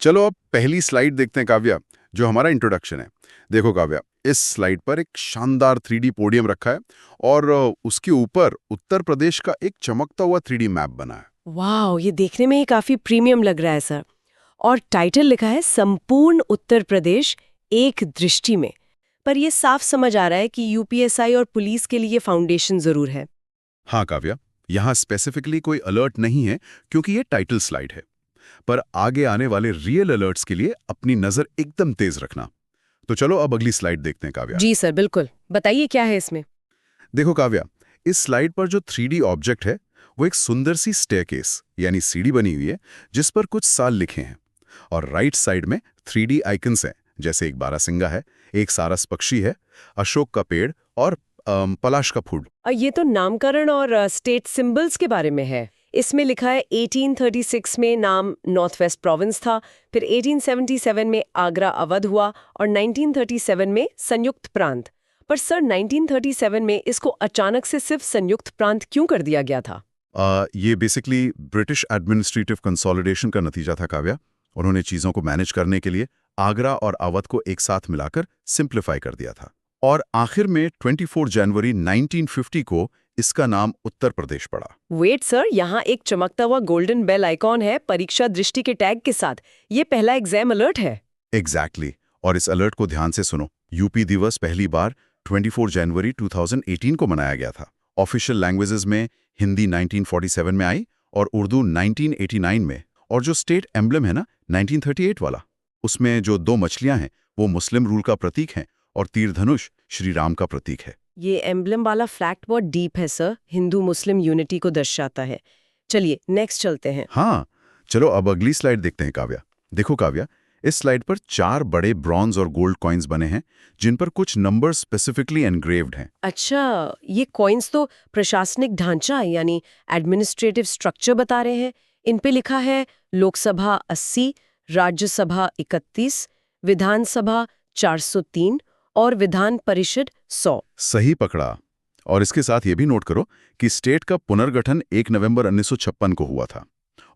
चलो अब पहली स्लाइड देखते हैं काव्या, जो हमारा इंट्रोडक्शन है। देखो काव्या, इस स्लाइड पर एक शानदार 3D पोडियम रखा है और उसके ऊपर उत्तर प्रदेश का एक चमकता हुआ 3D मैप बना है। वाह, ये देखने में ही काफी प्रीमियम लग रहा है सर। और टाइटल लिखा है संपूर्ण उत्तर प्रदेश एक दृष्टि में। पर ये साफ समझ आ रहा है कि यूपीएसआई और पुलिस के लिए फाउंडेशन जरूर है। हाँ काव्या, यहाँ स्पेसिफिकली कोई अलर्ट नहीं है क्योंकि ये टाइटल स्लाइड है। पर आगे आने वाले रियल अलर्ट्स के लिए अपनी नजर एकदम तेज रखना। तो चलो अब अगली स्लाइड देखते हैं काव्या। जी सर, बिल्कुल बताइए क्या है इसमें। देखो काव्या, इस स्लाइड पर जो 3D ऑब्जेक्ट है वो एक सुंदर सी स्टेयरकेस यानी सीढ़ी बनी हुई है जिस पर कुछ साल लिखे हैं। और राइट साइड में 3D आइकन्स हैं, जैसे एक बारहसिंगा है, एक सारस पक्षी है, अशोक का पेड़ और पलाश का फूल। ये तो नामकरण और स्टेट सिंबल्स के बारे में है। इसमें लिखा है 1836 में नाम नॉर्थ वेस्ट प्रोविंस था, फिर 1877 में आगरा अवध हुआ और 1937 में संयुक्त प्रांत। पर सर 1937 में इसको अचानक से सिर्फ संयुक्त प्रांत क्यों कर दिया गया था? ये बेसिकली ब्रिटिश एडमिनिस्ट्रेटिव कंसोलिडेशन का नतीजा था काव्या। उन्होंने चीज़ों को मैनेज करने के लिए आगरा और अवध को एक साथ मिलाकर सिंप्लीफाई कर दिया था। और आखिर में 24 जनवरी 1950 को इसका नाम उत्तर प्रदेश पड़ा। वेट सर, यहाँ एक चमकता हुआ गोल्डन बेल आइकॉन है परीक्षा दृष्टि के टैग के साथ। ये पहला एग्जाम अलर्ट है। एग्जैक्टली। और इस अलर्ट को ध्यान से सुनो। यूपी दिवस पहली बार 24 जनवरी 2018 को मनाया गया था। ऑफिशियल लैंग्वेजेस में हिंदी 1947 में आई और उर्दू 1989 में। और जो स्टेट एम्बलम है ना, 1938 वाला, उसमें जो दो मछलियां हैं वो मुस्लिम रूल का प्रतीक हैं और तीर धनुष श्री राम का प्रतीक है। ये एम्बलम वाला फैक्ट बहुत डीप है सर, हिंदू मुस्लिम यूनिटी को दर्शाता है। चलिए नेक्स्ट चलते हैं। हाँ, चलो अब अगली स्लाइड देखते हैं काव्या। देखो काव्या, इस स्लाइड पर 4 बड़े ब्रॉन्ज और गोल्ड कॉइन्स बने हैं जिन पर कुछ नंबर स्पेसिफिकली एनग्रेव्ड हैं। अच्छा, ये कॉइन्स तो प्रशासनिक ढांचा यानी एडमिनिस्ट्रेटिव स्ट्रक्चर बता रहे हैं। इन पे लिखा है लोकसभा 80, राज्यसभा 31, विधानसभा 403 और विधान परिषद 100। सही पकड़ा। और इसके साथ ये भी नोट करो कि स्टेट का पुनर्गठन 1 नवंबर 1956 को हुआ था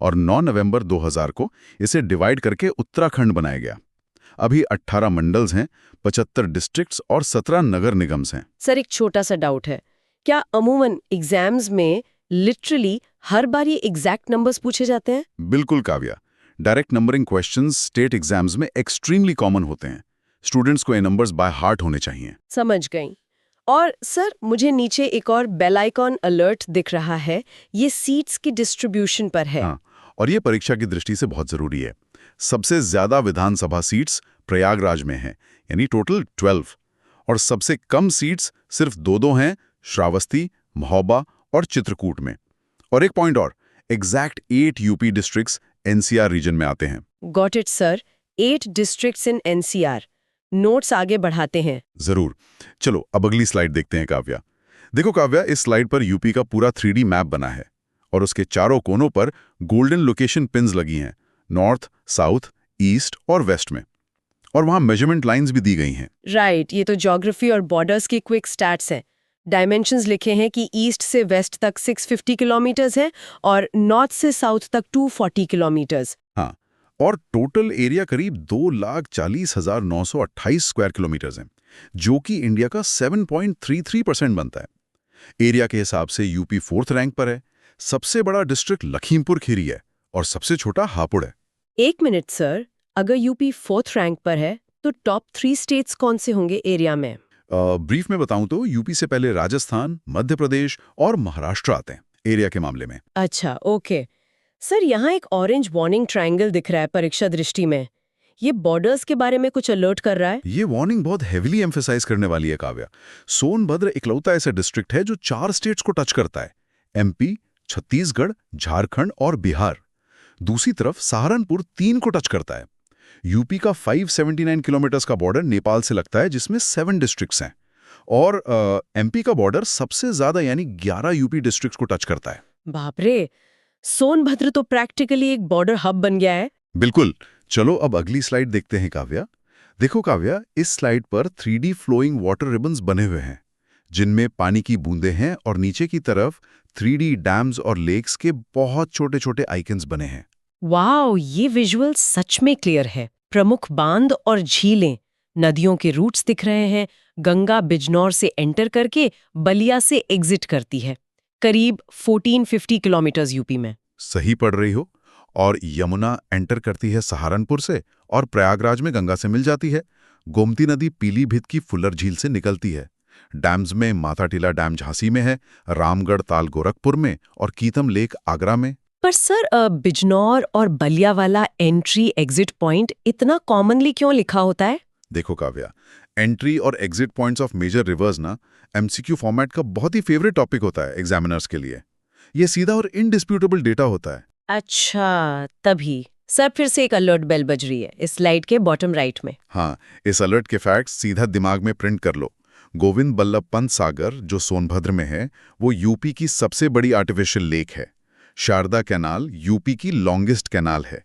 और 9 नवंबर 2000 को इसे डिवाइड करके उत्तराखंड बनाया गया। अभी 18 मंडल्स हैं, 75 डिस्ट्रिक्ट्स और 17 नगर निगम्स हैं। सर एक छोटा सा डाउट है, क्या अमूमन एग्जाम्स में लिटरली हर बार ये एग्जैक्ट नंबर्स पूछे जाते हैं? बिल्कुल Kavya, direct numbering questions state exams में एक्सट्रीमली कॉमन होते हैं। स्टूडेंट्स को ये नंबर्स बाय हार्ट होने चाहिए। समझ गई। और सर मुझे नीचे एक और बेल आइकॉन अलर्ट दिख रहा है, ये सीट्स की डिस्ट्रीब्यूशन पर है। हाँ, और ये परीक्षा की दृष्टि से बहुत जरूरी है। सबसे ज्यादा विधानसभा सीट्स प्रयागराज में हैं, यानी टोटल 12। और सबसे कम सीट्स सिर्फ 2 हैं, श्रावस्ती, महोबा और चित्रकूट में। और एक पॉइंट और, exact 8 UP districts NCR region में आते हैं। Got it sir, 8 districts in NCR. Notes आगे बढ़ाते हैं। जरूर। चलो अब अगली स्लाइड देखते हैं काव्या। देखो काव्या, इस स्लाइड पर यूपी का पूरा 3D मैप बना है और उसके चारों कोनों पर गोल्डन लोकेशन पिन्स लगी हैं, नॉर्थ, साउथ, ईस्ट और वेस्ट में। और वहां मेजरमेंट लाइंस भी दी गई हैं। राइट, ये तो ज्योग्राफी और बॉर्डर्स की क्विक स्टैट्स हैं। डायमेंशंस लिखे हैं कि ईस्ट से वेस्ट तक 650 किलोमीटर्स है और नॉर्थ से साउथ तक 240 किलोमीटर्स। हाँ, और टोटल एरिया करीब 2,40,928 स्क्वायर किलोमीटर्स हैं, जो कि इंडिया का 7.33% बनता है। एरिया के हिसाब से यूपी 4th रैंक पर है। सबसे बड़ा डिस्ट्रिक्ट लखीमपुर खीरी है और सबसे छोटा हापुड़ है। एक मिनट सर, अगर यूपी 4th रैंक पर है तो टॉप 3 स्टेट्स कौन से होंगे एरिया में? ब्रीफ में बताऊं तो यूपी से पहले राजस्थान, मध्य प्रदेश और महाराष्ट्र आते हैं एरिया के मामले में। अच्छा, ओके। सर यहाँ एक ऑरेंज वार्निंग ट्रायंगल दिख रहा है परीक्षा दृष्टि में। ये बॉर्डर्स के बारे में कुछ अलर्ट कर रहा है? ये वार्निंग बहुत हेविली एम्फेसाइज करने वाली है काव्या। सोनभद्र इकलौता ऐसा डिस्ट्रिक्ट है जो 4 स्टेट्स को टच करता है, एमपी, छत्तीसगढ़, झारखंड और बिहार। दूसरी तरफ सहारनपुर 3 को टच करता है। यूपी का 579 किलोमीटर्स का बॉर्डर नेपाल से लगता है, जिसमें 7 डिस्ट्रिक्ट्स हैं। और एमपी का बॉर्डर सबसे ज्यादा यानी 11 यूपी डिस्ट्रिक्ट्स को टच करता है। बाप रे, सोनभद्र तो प्रैक्टिकली एक बॉर्डर हब बन गया है। बिल्कुल। चलो अब अगली स्लाइड देखते हैं काव्या। देखो काव्या, इस स्लाइड पर 3D फ्लोइंग वाटर रिबन्स बने हुए हैं जिनमें पानी की बूंदें हैं और नीचे की तरफ 3D डैम्स और लेक्स के बहुत छोटे छोटे आइकन्स बने हैं। वाओ, ये विजुअल सच में क्लियर है। प्रमुख बांध और झीलें, नदियों के रूट्स दिख रहे हैं। गंगा बिजनौर से एंटर करके बलिया से एग्जिट करती है, करीब 1450 किलोमीटर्स यूपी में। सही पढ़ रही हो। और यमुना एंटर करती है सहारनपुर से और प्रयागराज में गंगा से मिल जाती है। गोमती नदी पीलीभीत की फुल्लर झील से निकलती है। डैम्स में माता टीला डैम झांसी में है, रामगढ़ ताल गोरखपुर में और कीतम लेक आगरा में। पर सर, बिजनौर और बलिया वाला एंट्री एग्जिट पॉइंट इतना कॉमनली क्यों लिखा होता है? देखो काव्या, एंट्री और exit points of major rivers ना एमसीक्यू फॉर्मेट का बहुत ही फेवरेट टॉपिक होता है एग्जामिनर्स के लिए। ये सीधा और इनडिस्प्यूटेबल डेटा होता है। अच्छा, तभी सर फिर से एक अलर्ट बेल बज रही है इस स्लाइड के बॉटम राइट में। हाँ, इस अलर्ट के फैक्ट्स सीधा दिमाग में प्रिंट कर लो। गोविंद बल्लभ पंत सागर, जो सोनभद्र में है, वो यूपी की सबसे बड़ी आर्टिफिशियल लेक है। शारदा कैनाल यूपी की लॉन्गेस्ट कैनाल है।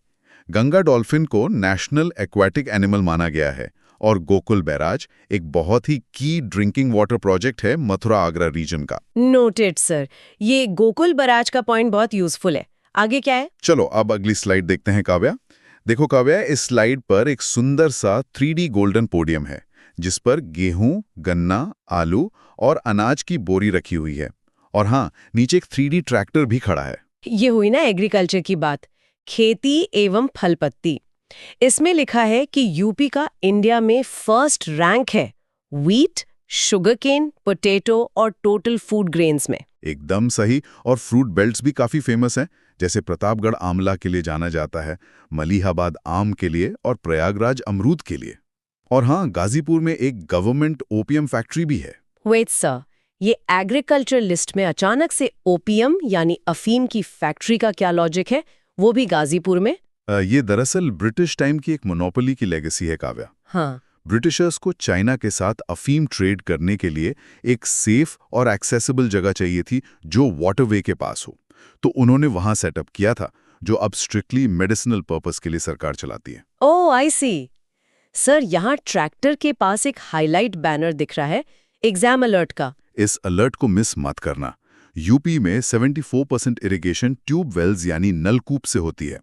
गंगा डॉल्फिन को नेशनल एक्वाटिक एनिमल माना गया है। और गोकुल बैराज एक बहुत ही की ड्रिंकिंग वाटर प्रोजेक्ट है मथुरा आगरा रीजन का। नोटेड सर, ये गोकुल बराज का पॉइंट बहुत यूजफुल है। आगे क्या है? चलो अब अगली स्लाइड देखते हैं काव्या। देखो काव्या, इस स्लाइड पर एक सुंदर सा 3D गोल्डन पोडियम है जिस पर गेहूं, गन्ना, आलू और अनाज की बोरी रखी हुई है। और हाँ, नीचे एक 3D ट्रैक्टर भी खड़ा है। ये हुई ना एग्रीकल्चर की बात, खेती एवं फलपत्ती। इसमें लिखा है कि यूपी का इंडिया में फर्स्ट रैंक है व्हीट, शुगरकेन, पोटैटो और टोटल फूड ग्रेन्स में। एकदम सही। और फ्रूट बेल्ट्स भी काफी फेमस हैं, जैसे प्रतापगढ़ आंवला के लिए जाना जाता है, मलिहाबाद आम के लिए और प्रयागराज अमरूद के लिए। और हाँ, गाजीपुर में एक गवर्नमेंट ओपीएम फैक्ट्री भी है। वेट सर, ये एग्रीकल्चर लिस्ट में अचानक से ओपीएम यानी अफीम की फैक्ट्री का क्या लॉजिक है, वो भी गाजीपुर में? ये दरअसल ब्रिटिश टाइम की एक मोनोपोली की लेगेसी है काव्या। हाँ। ब्रिटिशर्स को चाइना के साथ अफीम ट्रेड करने के लिए एक सेफ और एक्सेसिबल जगह चाहिए थी जो वाटरवे के पास हो, तो उन्होंने वहां सेटअप किया था, जो अब स्ट्रिक्टली मेडिसिनल पर्पस के लिए सरकार चलाती है। ओह आई सी। सर, यहाँ ट्रैक्टर के पास एक हाईलाइट बैनर दिख रहा है एग्जाम अलर्ट का। इस अलर्ट को मिस मत करना। यूपी में 74% इरिगेशन ट्यूब वेल्स यानी नलकूप से होती है।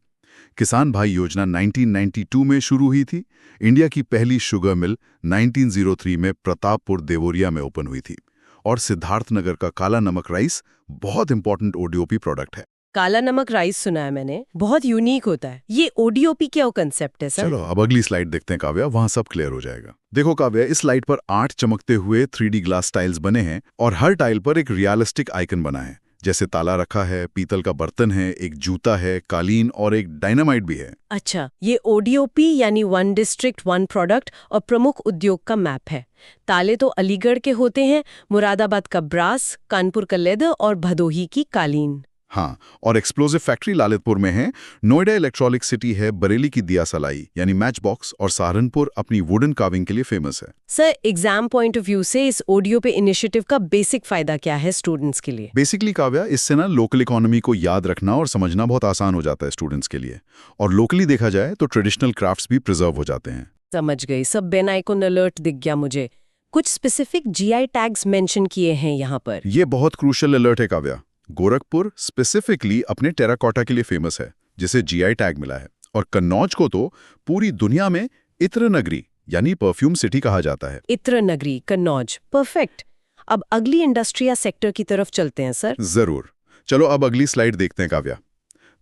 किसान भाई योजना 1992 में शुरू हुई थी। इंडिया की पहली शुगर मिल 1903 में प्रतापपुर देवोरिया में ओपन हुई थी। और सिद्धार्थनगर का काला नमक राइस बहुत इंपॉर्टेंट ओडीओपी प्रोडक्ट है। काला नमक राइस सुना है मैंने, बहुत यूनिक होता है। ये ओडीओपी क्या कंसेप्ट है सर? चलो अब अगली स्लाइड देखते हैं काव्या, वहां सब क्लियर हो जाएगा। देखो काव्या, इस स्लाइड पर 8 चमकते हुए 3D ग्लास टाइल्स बने हैं और हर टाइल पर एक रियलिस्टिक आइकन बना है, जैसे ताला रखा है, पीतल का बर्तन है, एक जूता है, कालीन और एक डायनामाइट भी है। अच्छा, ये ओडीओपी यानी वन डिस्ट्रिक्ट वन प्रोडक्ट और प्रमुख उद्योग का मैप है। ताले तो अलीगढ़ के होते हैं, मुरादाबाद का ब्रास, कानपुर का लेदर और भदोही की कालीन। हाँ, और एक्सप्लोजिव फैक्ट्री ललितपुर में है, नोएडा इलेक्ट्रॉनिक सिटी है, बरेली की दिया सलाई यानी मैच बॉक्स और सहारनपुर अपनी वुडन कार्विंग के लिए फेमस है। Sir, exam point of view से इस ओडियो पे इनिशिएटिव का बेसिक फायदा क्या है स्टूडेंट्स के लिए? बेसिकली काव्या, इससे ना लोकल इकोनॉमी को याद रखना और समझना बहुत आसान हो जाता है स्टूडेंट्स के लिए। और लोकली देखा जाए तो ट्रेडिशनल क्राफ्ट्स भी प्रिजर्व हो जाते हैं। समझ गई, सब बेन आइकॉन अलर्ट दिख गया मुझे। कुछ स्पेसिफिक जीआई टैग्स मेंशन किए हैं यहाँ पर। ये बहुत क्रूशियल अलर्ट है काव्या। गोरखपुर स्पेसिफिकली अपने टेराकोटा के लिए फेमस है, जिसे जीआई टैग मिला है। और कन्नौज को तो पूरी दुनिया में इत्र नगरी यानी परफ्यूम सिटी कहा जाता है। इत्र नगरी, कन्नौज, परफेक्ट। अब अगली इंडस्ट्री या सेक्टर की तरफ चलते हैं सर। जरूर। चलो अब अगली स्लाइड देखते हैं काव्या।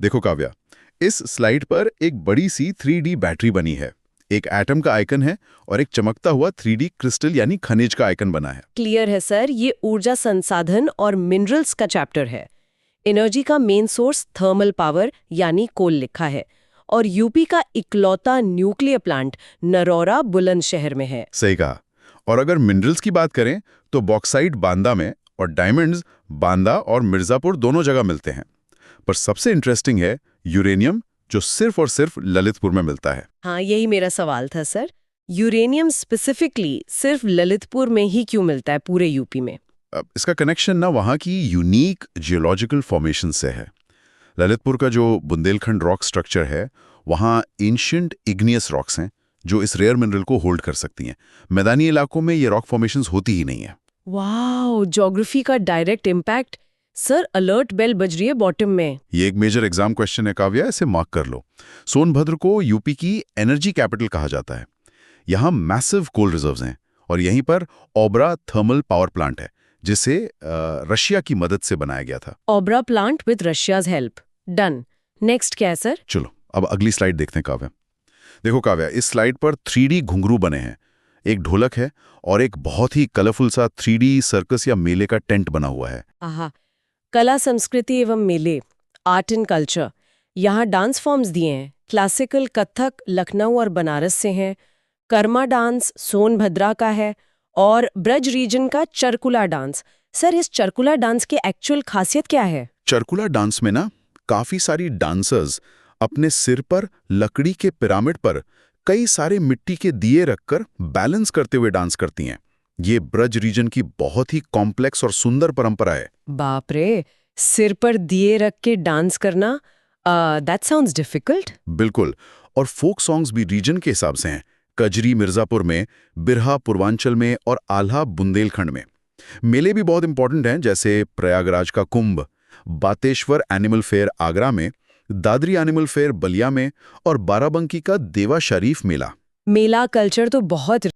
देखो काव्या, इस स्लाइड पर एक बड़ी सी 3D बैटरी बनी है, एक एटम का आइकन है और एक चमकता हुआ 3D क्रिस्टल यानी खनिज का आइकन बना है। क्लियर है सर, ये ऊर्जा संसाधन और मिनरल्स का चैप्टर है। एनर्जी का मेन सोर्स थर्मल पावर यानी कोल लिखा है और यूपी का इकलौता न्यूक्लियर प्लांट नरौरा बुलंदशहर में है। सही कहा। और अगर मिनरल्स की बात करें तो बॉक्साइट बांदा में और डायमंड्स बांदा और मिर्जापुर दोनों जगह मिलते हैं। पर सबसे इंटरेस्टिंग है यूरेनियम, जो सिर्फ और सिर्फ ललितपुर में मिलता है। हाँ, यही मेरा सवाल था सर। यूरेनियम स्पेसिफिकली सिर्फ ललितपुर में ही क्यों मिलता है पूरे यूपी में? अब इसका कनेक्शन ना वहाँ की यूनिक जियोलॉजिकल फॉर्मेशन से है। ललितपुर का जो बुंदेलखंड रॉक स्ट्रक्चर है, वहाँ एंशिएंट इग्नियस रॉक्स हैं जो इस रेयर मिनरल को होल्ड कर सकती हैं। मैदानी इलाकों में ये रॉक फॉर्मेशंस होती ही नहीं है। वाओ, ज्योग्राफी का direct impact. Sir alert bell बज रही है बॉटम में। ये एक मेजर एग्जाम क्वेश्चन है काव्या, इसे मार्क कर लो। सोनभद्र को यूपी की एनर्जी कैपिटल कहा जाता है। यहाँ मैसिव कोल रिजर्व्स हैं और यहीं पर ओबरा थर्मल पावर प्लांट है, जिसे रशिया की मदद से बनाया गया था। Obra plant with Russia's help. Done. Next क्या है सर? चलो अब अगली स्लाइड देखते हैं काव्या। देखो काव्या, इस स्लाइड पर 3D घुंघरू बने हैं। एक ढोलक है और एक बहुत ही कलरफुल सा 3D सर्कस या मेले का टेंट बना हुआ है। आहा, कला संस्कृति एवं मेले, आर्ट एंड कल्चर। यहाँ डांस फॉर्म्स दिए हैं। क्लासिकल कथक लखनऊ और बनारस से हैं, कर्मा डांस सोनभद्रा का है और ब्रज रीजन का चरकुला डांस। सर इस चरकुला डांस की एक्चुअल खासियत क्या है? चरकुला डांस में ना काफी सारी डांसर्स अपने सिर पर लकड़ी के पिरामिड पर कई सारे मिट्टी के दिए रखकर बैलेंस करते हुए डांस करती हैं। ये ब्रज रीजन की बहुत ही कॉम्प्लेक्स और सुंदर परंपरा है। बाप रे, सिर पर दिए रख के डांस करना, दैट साउंड्स डिफिकल्ट। बिल्कुल, और फोक सॉन्ग्स भी रीजन के हिसाब से हैं। कजरी मिर्जापुर में, बिरहा पूर्वांचल में और आल्हा बुंदेलखंड में। मेले भी बहुत इंपॉर्टेंट हैं, जैसे प्रयागराज का कुंभ, बातेश्वर एनिमल फेयर आगरा में, दादरी एनिमल फेयर बलिया में और बाराबंकी का देवा शरीफ मेला। मेला कल्चर तो बहुत